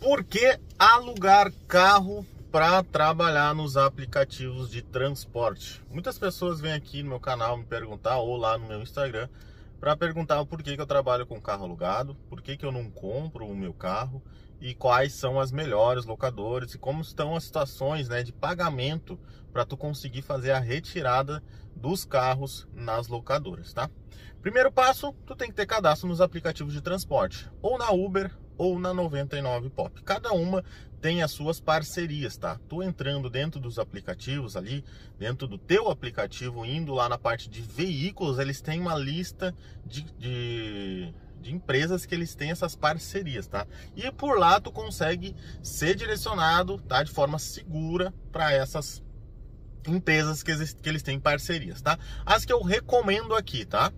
Por que alugar carro para trabalhar nos aplicativos de transporte? Muitas pessoas vêm aqui no meu canal me perguntar, ou lá no meu Instagram, para perguntar o porquê que eu trabalho com carro alugado, por que eu não compro o meu carro e quais são as melhores locadoras e como estão as situações, né, de pagamento para tu conseguir fazer a retirada dos carros nas locadoras, tá? Primeiro passo, tu tem que ter cadastro nos aplicativos de transporte, ou na Uber ou na 99pop. Cada uma tem as suas parcerias, tá? Tu entrando dentro dos aplicativos ali, dentro do teu aplicativo, indo lá na parte de veículos, eles têm uma lista de empresas que eles têm essas parcerias, tá? E por lá tu consegue ser direcionado, tá? De forma segura para essas empresas que eles têm parcerias, tá? As que eu recomendo aqui, tá?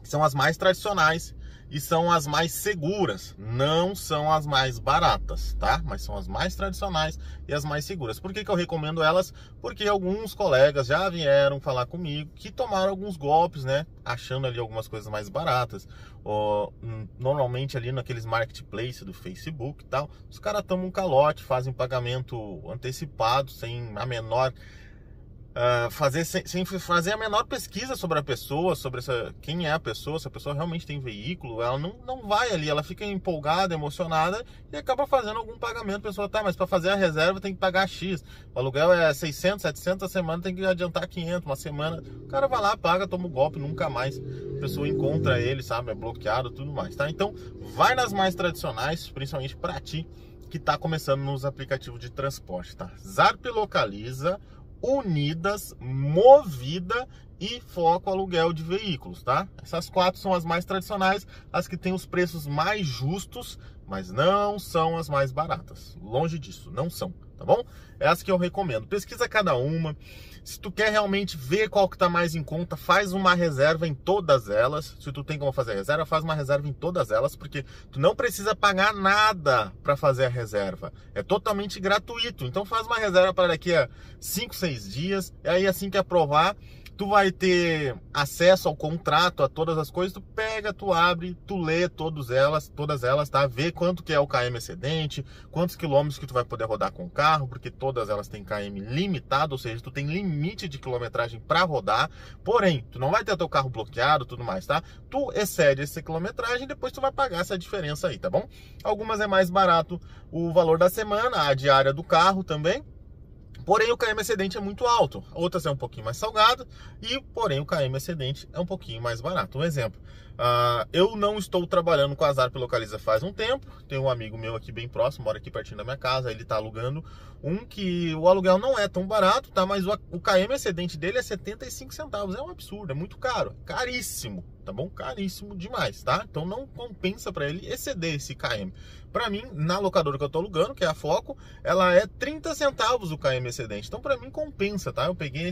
São as mais tradicionais e são as mais seguras, não são as mais baratas, tá? Mas são as mais tradicionais e as mais seguras. Por que eu recomendo elas? Porque alguns colegas já vieram falar comigo que tomaram alguns golpes, né? Achando ali algumas coisas mais baratas. Normalmente ali naqueles marketplace do Facebook e tal, os caras tomam um calote, fazem pagamento antecipado, sem a menor... sem fazer a menor pesquisa sobre a pessoa, sobre quem é a pessoa, se a pessoa realmente tem veículo, ela não vai ali, ela fica empolgada, emocionada e acaba fazendo algum pagamento. A pessoa, tá, mas para fazer a reserva tem que pagar X, o aluguel é 600, 700 a semana, tem que adiantar 500, uma semana, o cara vai lá, paga, toma o golpe, nunca mais a pessoa encontra ele, sabe, é bloqueado, tudo mais, tá? Então, vai nas mais tradicionais, principalmente para ti, que tá começando nos aplicativos de transporte, tá? Zarp Localiza, Unidas, Movida e Foco Aluguel de Veículos, tá? Essas quatro são as mais tradicionais, as que têm os preços mais justos, mas não são as mais baratas. Longe disso, não são, tá bom? É as que eu recomendo. Pesquisa cada uma. Se tu quer realmente ver qual que tá mais em conta, faz uma reserva em todas elas. Se tu tem como fazer reserva, faz uma reserva em todas elas, porque tu não precisa pagar nada para fazer a reserva. É totalmente gratuito. Então faz uma reserva para daqui a 5, 6 dias. E aí assim que aprovar, tu vai ter acesso ao contrato, a todas as coisas, tu pega, tu abre, tu lê todas elas, tá? Vê quanto que é o KM excedente, quantos quilômetros que tu vai poder rodar com o carro, porque todas elas têm KM limitado, ou seja, tu tem limite de quilometragem para rodar, porém, tu não vai ter teu carro bloqueado, tudo mais, tá? Tu excede essa quilometragem, depois tu vai pagar essa diferença aí, tá bom? Algumas é mais barato o valor da semana, a diária do carro também. Porém, o KM excedente é muito alto. Outras é um pouquinho mais salgado e, porém, o KM excedente é um pouquinho mais barato. Um exemplo, eu não estou trabalhando com a Zarp Localiza faz um tempo. Tem um amigo meu aqui bem próximo, mora aqui pertinho da minha casa. Ele está alugando um que o aluguel não é tão barato, tá? Mas o KM excedente dele é 75 centavos. É um absurdo, é muito caro, caríssimo, tá bom? Caríssimo demais, tá? Então não compensa para ele exceder esse KM. Para mim, na locadora que eu tô alugando, que é a Foco, ela é 30 centavos o KM excedente. Então para mim compensa, tá? Eu peguei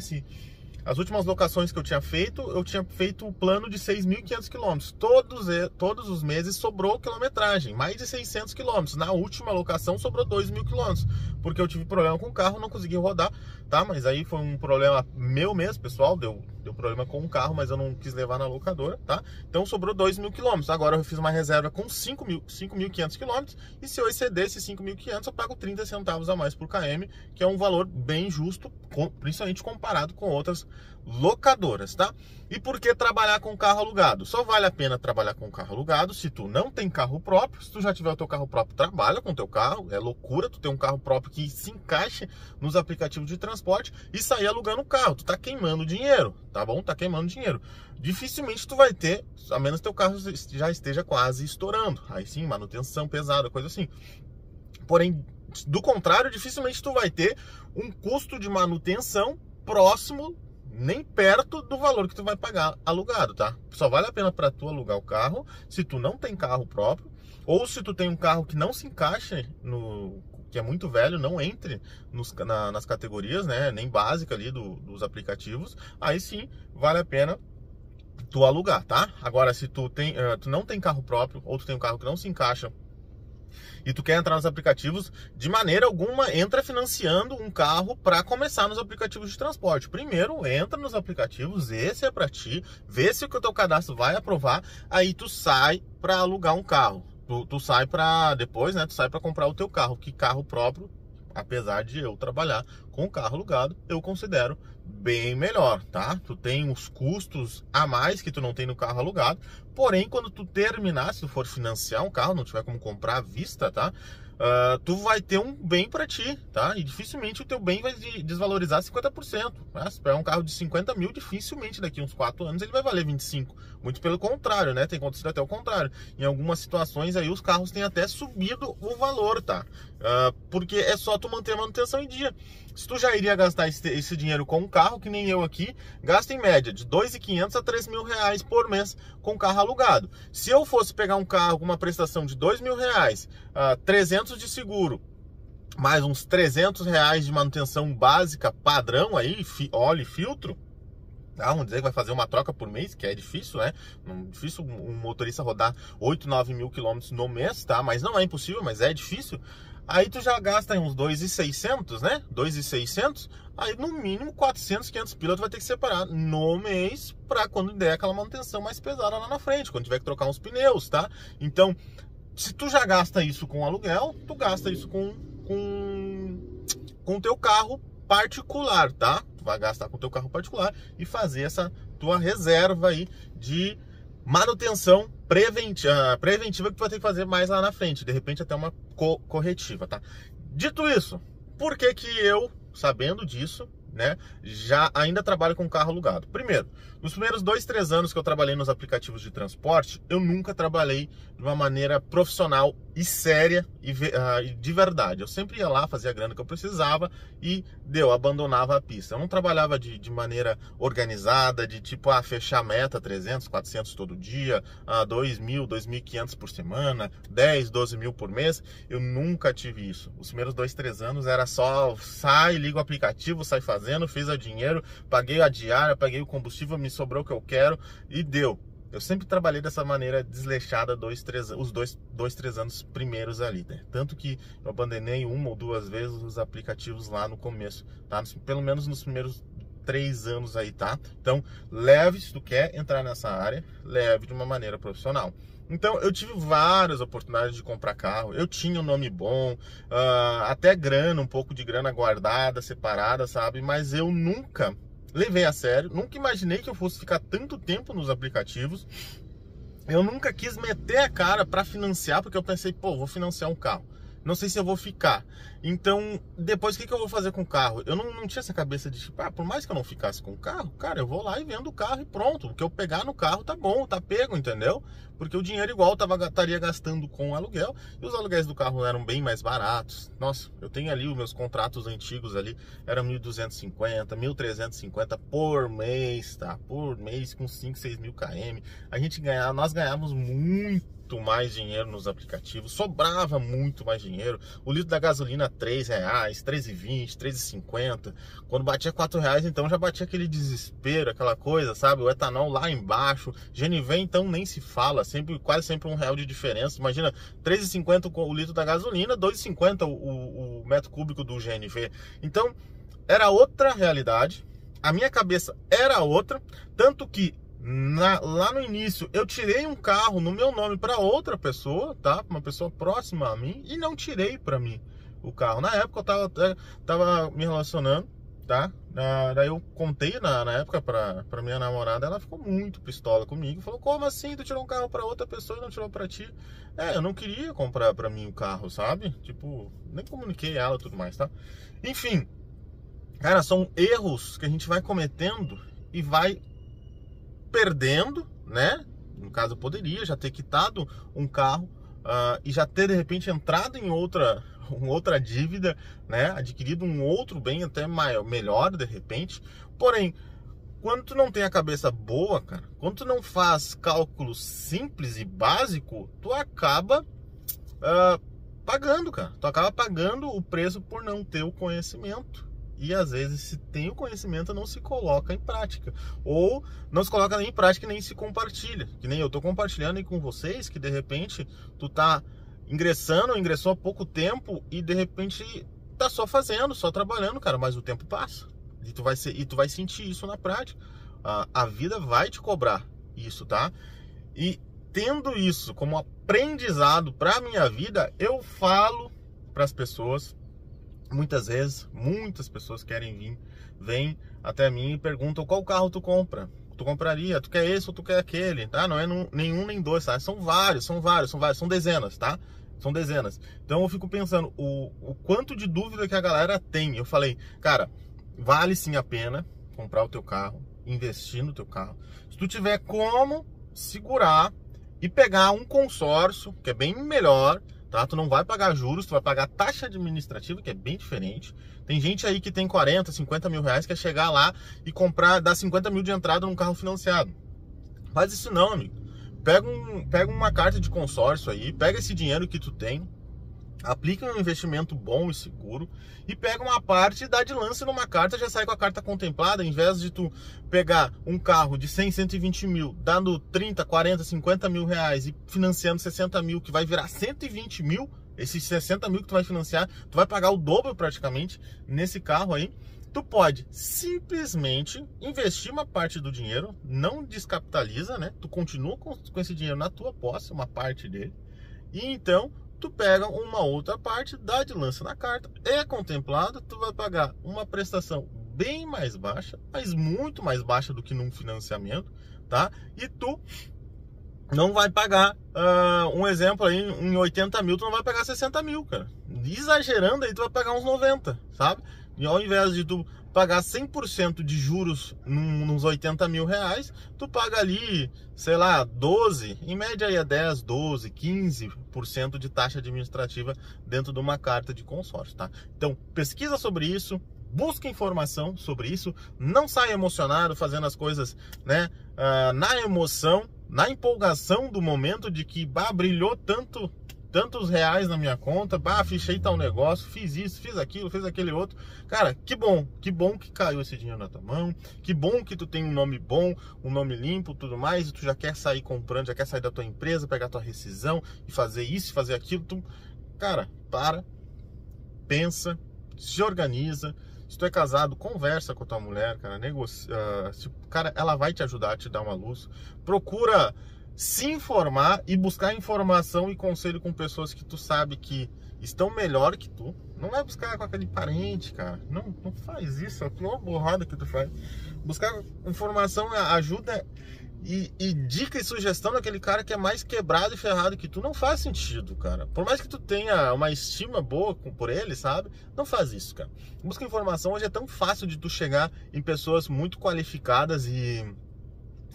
as últimas locações que eu tinha feito o plano de 6.500 quilômetros. Todos os meses sobrou quilometragem, mais de 600 quilômetros. Na última locação sobrou 2.000 quilômetros, porque eu tive problema com o carro, não consegui rodar, tá? Mas aí foi um problema meu mesmo, pessoal, deu problema com o carro, mas eu não quis levar na locadora, tá? Então sobrou 2.000 quilômetros. Agora eu fiz uma reserva com 5.500 quilômetros, e se eu exceder esses 5.500, eu pago 30 centavos a mais por KM, que é um valor bem justo, principalmente comparado com outras locadoras, tá? E por que trabalhar com carro alugado? Só vale a pena trabalhar com carro alugado se tu não tem carro próprio. Se tu já tiver o teu carro próprio, trabalha com o teu carro. É loucura tu ter um carro próprio que se encaixe nos aplicativos de transporte e sair alugando o carro. Tu tá queimando dinheiro, tá bom? Tá queimando dinheiro. Dificilmente tu vai ter, a menos que teu carro já esteja quase estourando. Aí sim, manutenção pesada, coisa assim. Porém, do contrário, dificilmente tu vai ter um custo de manutenção próximo, nem perto do valor que tu vai pagar alugado, tá? Só vale a pena para tu alugar o carro se tu não tem carro próprio, ou se tu tem um carro que não se encaixe que é muito velho, não entre nas categorias, né? Nem básica ali dos aplicativos. Aí sim vale a pena tu alugar, tá? Agora, se tu não tem carro próprio, ou tu tem um carro que não se encaixa e tu quer entrar nos aplicativos, de maneira alguma entra financiando um carro para começar nos aplicativos de transporte. Primeiro entra nos aplicativos, esse é para ti, vê se o teu cadastro vai aprovar, aí tu sai para alugar um carro. tu sai para depois, né? Tu sai para comprar o teu carro, que carro próprio, apesar de eu trabalhar com carro alugado, eu considero bem melhor, tá? Tu tem os custos a mais que tu não tem no carro alugado, porém, quando tu terminar, se tu for financiar um carro, não tiver como comprar à vista, tá? Tu vai ter um bem para ti, tá? E dificilmente o teu bem vai desvalorizar 50%, né? Se pegar um carro de 50 mil, dificilmente daqui uns 4 anos ele vai valer 25. Muito pelo contrário, né? Tem acontecido até o contrário. Em algumas situações aí os carros têm até subido o valor, tá? Porque é só tu manter a manutenção em dia. Se tu já iria gastar esse dinheiro com um carro, que nem eu aqui, gasta em média de R$ 2.500 a R$ 3.000 por mês com carro alugado. Se eu fosse pegar um carro com uma prestação de R$ 2.000, 300 de seguro, mais uns R$ 300 de manutenção básica padrão aí, óleo e filtro, vamos dizer que vai fazer uma troca por mês, que é difícil, né? Difícil um motorista rodar 8, 9 mil quilômetros no mês, tá? Mas não é impossível, mas é difícil. Aí tu já gasta uns 2.600, né? 2.600, aí no mínimo 400, 500 pila tu vai ter que separar no mês pra quando der aquela manutenção mais pesada lá na frente, quando tiver que trocar uns pneus, tá? Então, se tu já gasta isso com aluguel, tu gasta isso com teu carro particular, tá? Tu vai gastar com teu carro particular e fazer essa tua reserva aí de manutenção preventiva que tu vai ter que fazer mais lá na frente, de repente até uma corretiva, tá? Dito isso, por que que eu, sabendo disso, né, já ainda trabalho com carro alugado? Primeiro, nos primeiros 2, 3 anos que eu trabalhei nos aplicativos de transporte, eu nunca trabalhei de uma maneira profissional e séria e de verdade. Eu sempre ia lá, fazia a grana que eu precisava e abandonava a pista. Eu não trabalhava de maneira organizada, de tipo, fechar a meta, 300, 400 todo dia, 2.000, 2.500 por semana, 10, 12 mil por mês. Eu nunca tive isso. Os primeiros 2, 3 anos era só sai, liga o aplicativo, sai fazendo, fiz o dinheiro, paguei a diária, paguei o combustível, me sobrou o que eu quero e deu. Eu sempre trabalhei dessa maneira desleixada os 2, 3 anos primeiros ali, né? Tanto que eu abandonei 1 ou 2 vezes os aplicativos lá no começo, tá? Pelo menos nos primeiros 3 anos aí, tá? Então, leve, se tu quer entrar nessa área, leve de uma maneira profissional. Então, eu tive várias oportunidades de comprar carro, eu tinha um nome bom, até grana, um pouco de grana guardada, separada, sabe? Mas eu nunca levei a sério, nunca imaginei que eu fosse ficar tanto tempo nos aplicativos. Eu nunca quis meter a cara para financiar, porque eu pensei, pô, vou financiar um carro, não sei se eu vou ficar. Então, depois o que eu vou fazer com o carro? Eu não tinha essa cabeça de tipo, por mais que eu não ficasse com o carro, cara, eu vou lá e vendo o carro e pronto. O que eu pegar no carro tá bom, tá pego, entendeu? Porque o dinheiro igual estaria gastando com o aluguel, e os aluguéis do carro eram bem mais baratos. Nossa, eu tenho ali os meus contratos antigos ali, eram 1.250, 1.350 por mês, tá? Por mês com 5, 6 mil km. Nós ganhávamos muito mais dinheiro nos aplicativos, sobrava muito mais dinheiro. O litro da gasolina R$3, R$3,20, R$3,50. Quando batia R$4, então já batia aquele desespero, aquela coisa, sabe? O etanol lá embaixo, GNV então nem se fala, quase sempre R$1 de diferença. Imagina, R$3,50 o litro da gasolina, R$2,50 o metro cúbico do GNV. Então, era outra realidade, a minha cabeça era outra, tanto que lá no início eu tirei um carro no meu nome para outra pessoa, tá? Uma pessoa próxima a mim, e não tirei para mim o carro. Na época eu tava me relacionando, tá? Daí eu contei na época pra minha namorada, ela ficou muito pistola comigo, falou, como assim tu tirou um carro para outra pessoa e não tirou para ti? Eu não queria comprar para mim o carro, sabe? Tipo, nem comuniquei ela e tudo mais, tá? Enfim, cara, são erros que a gente vai cometendo e vai perdendo, né? No caso, eu poderia já ter quitado um carro e já ter de repente entrado em outra dívida, né? Adquirido um outro bem até melhor de repente. Porém, quando tu não tem a cabeça boa, cara, quando tu não faz cálculo simples e básico, tu acaba pagando, cara. Tu acaba pagando o preço por não ter o conhecimento. E às vezes, se tem o conhecimento, não se coloca em prática, ou não se coloca nem em prática, nem se compartilha. Que nem eu tô compartilhando aí com vocês, que de repente tu tá ingressou há pouco tempo e de repente tá só fazendo, só trabalhando, cara, mas o tempo passa e tu vai sentir isso na prática. A vida vai te cobrar isso, tá? E tendo isso como aprendizado para minha vida, eu falo para as pessoas, muitas vezes, muitas pessoas vêm até mim e perguntam qual carro tu compra. Tu compraria, tu quer esse ou tu quer aquele, tá? Não é nenhum nem dois, tá? São vários, são dezenas, tá? São dezenas. Então eu fico pensando o quanto de dúvida que a galera tem. Eu falei, cara, vale sim a pena comprar o teu carro, investir no teu carro. Se tu tiver como segurar e pegar um consórcio, que é bem melhor, tá? Tu não vai pagar juros, tu vai pagar taxa administrativa, que é bem diferente. Tem gente aí que tem 40, 50 mil reais, quer chegar lá e comprar, dar 50 mil de entrada num carro financiado. Faz isso não, amigo. Pega uma carta de consórcio aí, pega esse dinheiro que tu tem, aplica um investimento bom e seguro e pega uma parte e dá de lance numa carta, já sai com a carta contemplada, em vez de tu pegar um carro de 100, 120 mil, dando 30, 40, 50 mil reais e financiando 60 mil, que vai virar 120 mil, esses 60 mil que tu vai financiar, tu vai pagar o dobro praticamente nesse carro aí. Tu pode simplesmente investir uma parte do dinheiro, não descapitaliza, né? Tu continua com esse dinheiro na tua posse, uma parte dele, e então tu pega uma outra parte, dá de lance na carta, é contemplado, tu vai pagar uma prestação bem mais baixa, mas muito mais baixa do que num financiamento, tá? E tu não vai pagar, um exemplo aí, em 80 mil, tu não vai pagar 60 mil, cara. Exagerando aí, tu vai pagar uns 90, sabe? E ao invés de tu pagar 100% de juros nos 80 mil reais, tu paga ali, sei lá, 12, em média aí é 10, 12, 15% de taxa administrativa dentro de uma carta de consórcio, tá? Então, pesquisa sobre isso, busca informação sobre isso, não saia emocionado fazendo as coisas, né, na emoção, na empolgação do momento de que, brilhou tantos reais na minha conta, fichei tal negócio, fiz isso, fiz aquilo, fiz aquele outro. Cara, que bom que caiu esse dinheiro na tua mão, que bom que tu tem um nome bom, um nome limpo, tudo mais, e tu já quer sair comprando, já quer sair da tua empresa, pegar tua rescisão e fazer isso, fazer aquilo. Cara, pensa, se organiza. Se tu é casado, conversa com a tua mulher, cara, negocia, cara, ela vai te ajudar, te dar uma luz. Procura se informar e buscar informação e conselho com pessoas que tu sabe que estão melhor que tu. Não vai buscar com aquele parente, cara. Não faz isso, é a pior borrada que tu faz. Buscar informação, ajuda e dica e sugestão daquele cara que é mais quebrado e ferrado que tu. Não faz sentido, cara. Por mais que tu tenha uma estima boa por ele, sabe? Não faz isso, cara. Busca informação. Hoje é tão fácil de tu chegar em pessoas muito qualificadas e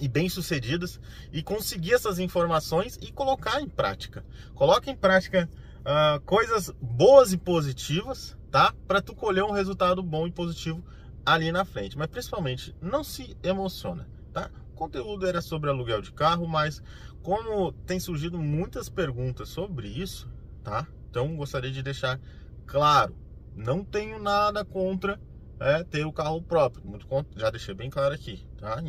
bem-sucedidas e conseguir essas informações e colocar em prática. Coloca em prática coisas boas e positivas, tá? Para tu colher um resultado bom e positivo ali na frente. Mas principalmente, não se emociona, tá? O conteúdo era sobre aluguel de carro, mas como tem surgido muitas perguntas sobre isso, tá? Então gostaria de deixar claro, não tenho nada contra ter o carro próprio, já deixei bem claro aqui, tá?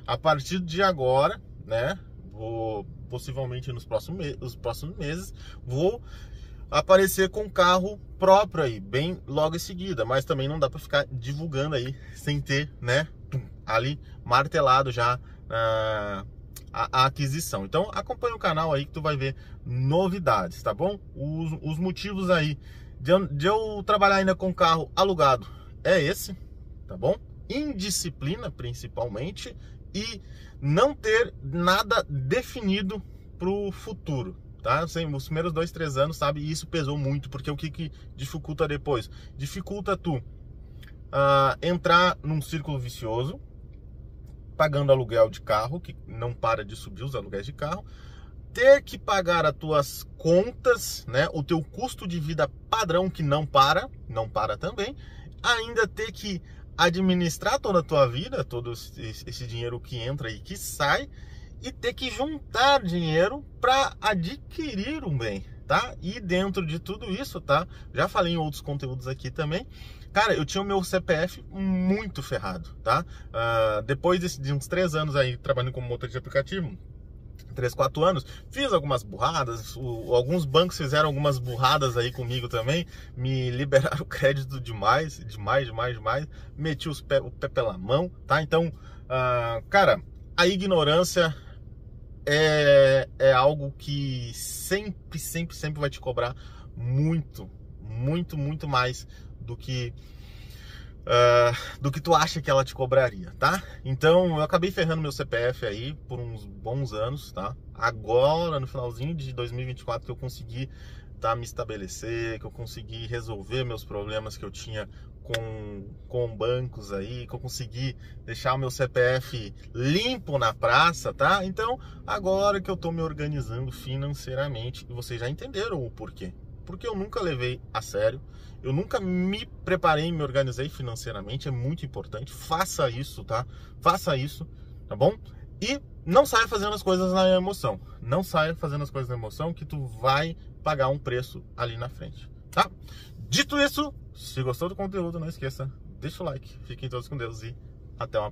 A partir de agora, né, vou possivelmente nos próximos meses, vou aparecer com carro próprio aí, bem logo em seguida, mas também não dá para ficar divulgando aí sem ter, né, ali martelado já a aquisição. Então acompanha o canal aí que tu vai ver novidades, tá bom? Os motivos aí de eu trabalhar ainda com carro alugado é esse, tá bom? Indisciplina, principalmente, e não ter nada definido pro futuro, tá? Os primeiros 2, 3 anos, sabe? E isso pesou muito, porque o que dificulta depois? Dificulta tu entrar num círculo vicioso, pagando aluguel de carro, que não para de subir os aluguéis de carro, ter que pagar as tuas contas, né? O teu custo de vida padrão, que não para também, ainda ter que administrar toda a tua vida, todo esse dinheiro que entra e que sai, e ter que juntar dinheiro para adquirir um bem, tá? E dentro de tudo isso, tá? Já falei em outros conteúdos aqui também. Cara, eu tinha o meu CPF muito ferrado, tá? Depois de uns 3 anos aí trabalhando como motorista de aplicativo, 3, 4 anos, fiz algumas burradas, alguns bancos fizeram algumas burradas aí comigo também, me liberaram crédito demais, meti o pé pela mão, tá? Então, cara, a ignorância é algo que sempre vai te cobrar muito mais do que tu acha que ela te cobraria, tá? Então eu acabei ferrando meu CPF aí por uns bons anos, tá? Agora, no finalzinho de 2024, que eu consegui me estabelecer, que eu consegui resolver meus problemas que eu tinha com bancos aí, que eu consegui deixar o meu CPF limpo na praça, tá? Então, agora que eu tô me organizando financeiramente, e vocês já entenderam o porquê. Porque eu nunca levei a sério, eu nunca me preparei, me organizei financeiramente, é muito importante. Faça isso, tá? Faça isso, tá bom? E não saia fazendo as coisas na emoção. Não saia fazendo as coisas na emoção, que tu vai pagar um preço ali na frente, tá? Dito isso, se gostou do conteúdo, não esqueça, deixa o like. Fiquem todos com Deus e até uma próxima.